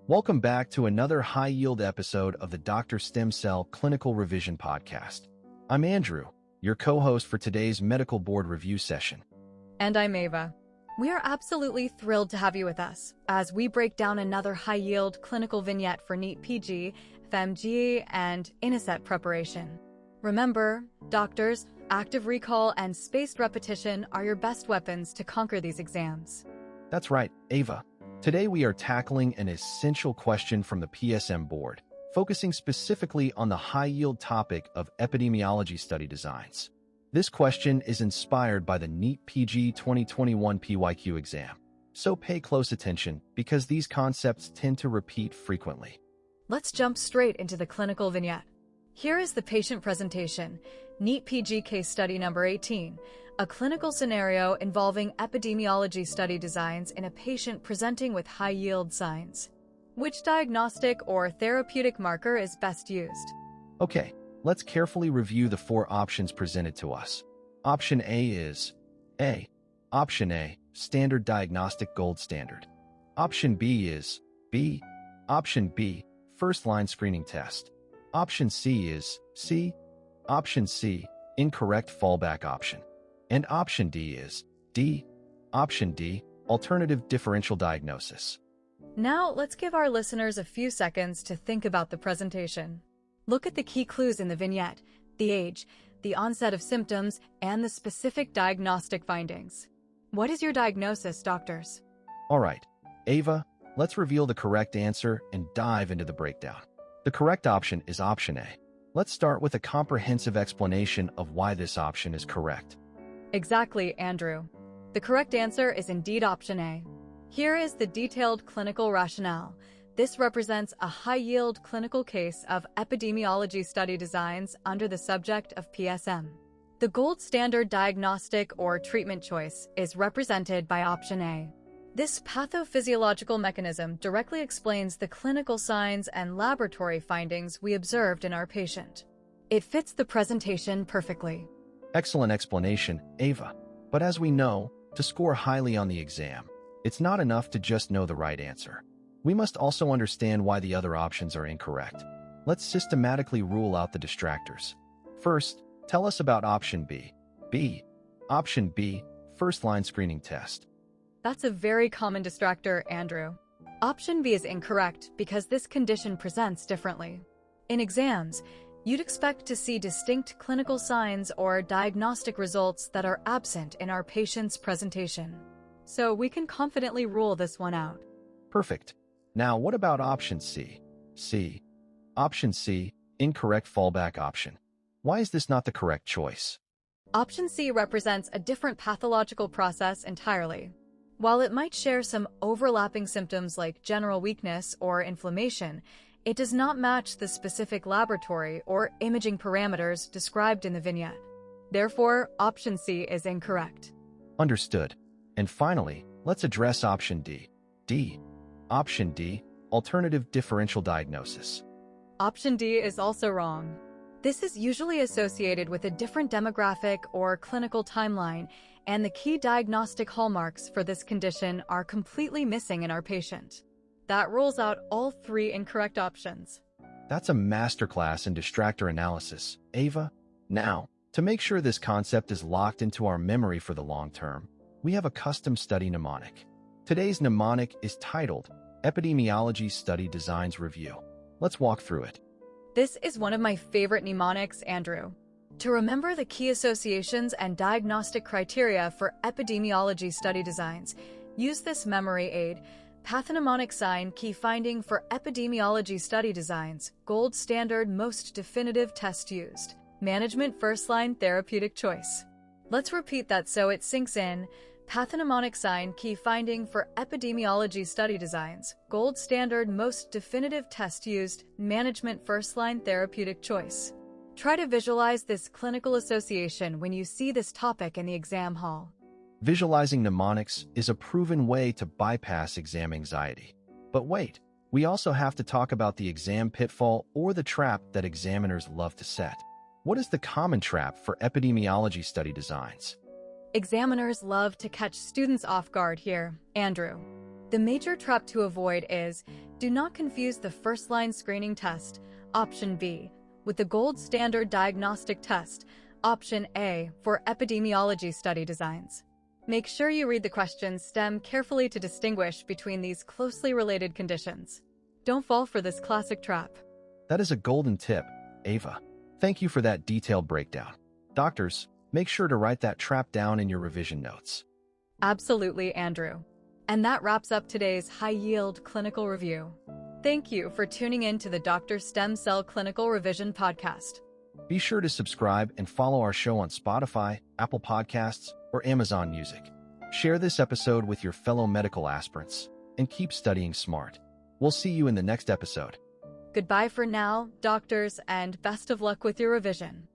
Welcome back to another high-yield episode of the Dr. Stem Cell Clinical Revision Podcast. I'm Andrew, your co-host for today's medical board review session. And I'm Ava. We are absolutely thrilled to have you with us as we break down another high-yield clinical vignette for NEET PG, FMGE, and INI-CET preparation. Remember, doctors, active recall and spaced repetition are your best weapons to conquer these exams. That's right, Ava. Today we are tackling an essential question from the PSM board, focusing specifically on the high-yield topic of epidemiology study designs. This question is inspired by the NEET PG 2021 PYQ exam, so pay close attention because these concepts tend to repeat frequently. Let's jump straight into the clinical vignette. Here is the patient presentation, NEET PG Case Study number 18, a clinical scenario involving epidemiology study designs in a patient presenting with high-yield signs. Which diagnostic or therapeutic marker is best used? Okay, let's carefully review the four options presented to us. Option A is A. Option A, standard diagnostic gold standard. Option B is B. Option B, first-line screening test. Option C is C. Option C, incorrect fallback option. And option D is D. Option D, alternative differential diagnosis. Now, let's give our listeners a few seconds to think about the presentation. Look at the key clues in the vignette: the age, the onset of symptoms, and the specific diagnostic findings. What is your diagnosis, doctors? All right, Ava, let's reveal the correct answer and dive into the breakdown. The correct option is option A. Let's start with a comprehensive explanation of why this option is correct. Exactly, Andrew. The correct answer is indeed option A. Here is the detailed clinical rationale. This represents a high-yield clinical case of epidemiology study designs under the subject of PSM. The gold standard diagnostic or treatment choice is represented by option A. This pathophysiological mechanism directly explains the clinical signs and laboratory findings we observed in our patient. It fits the presentation perfectly. Excellent explanation, Ava. But as we know, to score highly on the exam, it's not enough to just know the right answer. We must also understand why the other options are incorrect. Let's systematically rule out the distractors. First, tell us about option B. B. Option B, first-line screening test. That's a very common distractor, Andrew. Option B is incorrect because this condition presents differently. In exams, you'd expect to see distinct clinical signs or diagnostic results that are absent in our patient's presentation. So we can confidently rule this one out. Perfect. Now, what about option C? C. Option C, incorrect fallback option. Why is this not the correct choice? Option C represents a different pathological process entirely. While it might share some overlapping symptoms like general weakness or inflammation, it does not match the specific laboratory or imaging parameters described in the vignette. Therefore, option C is incorrect. Understood. And finally, let's address option D. D. Option D, alternative differential diagnosis. Option D is also wrong. This is usually associated with a different demographic or clinical timeline, and the key diagnostic hallmarks for this condition are completely missing in our patient. That rules out all three incorrect options. That's a masterclass in distractor analysis, Ava. Now, to make sure this concept is locked into our memory for the long term, we have a custom study mnemonic. Today's mnemonic is titled Epidemiology Study Designs Review. Let's walk through it. This is one of my favorite mnemonics, Andrew. To remember the key associations and diagnostic criteria for epidemiology study designs, use this memory aid. Pathognomonic sign key finding for epidemiology study designs, gold standard most definitive test used, management first-line therapeutic choice. Let's repeat that so it sinks in. Pathognomonic sign key finding for epidemiology study designs, gold standard most definitive test used, management first-line therapeutic choice. Try to visualize this clinical association when you see this topic in the exam hall. Visualizing mnemonics is a proven way to bypass exam anxiety. But wait, we also have to talk about the exam pitfall or the trap that examiners love to set. What is the common trap for epidemiology study designs? Examiners love to catch students off guard here, Andrew. The major trap to avoid is, do not confuse the first-line screening test, option B, with the gold standard diagnostic test, option A, for epidemiology study designs. Make sure you read the questions stem carefully to distinguish between these closely related conditions. Don't fall for this classic trap. That is a golden tip, Ava. Thank you for that detailed breakdown. Doctors, make sure to write that trap down in your revision notes. Absolutely, Andrew. And that wraps up today's high-yield clinical review. Thank you for tuning in to the Dr. Stem Cell Clinical Revision Podcast. Be sure to subscribe and follow our show on Spotify, Apple Podcasts, or Amazon Music. Share this episode with your fellow medical aspirants, and keep studying smart. We'll see you in the next episode. Goodbye for now, doctors, and best of luck with your revision.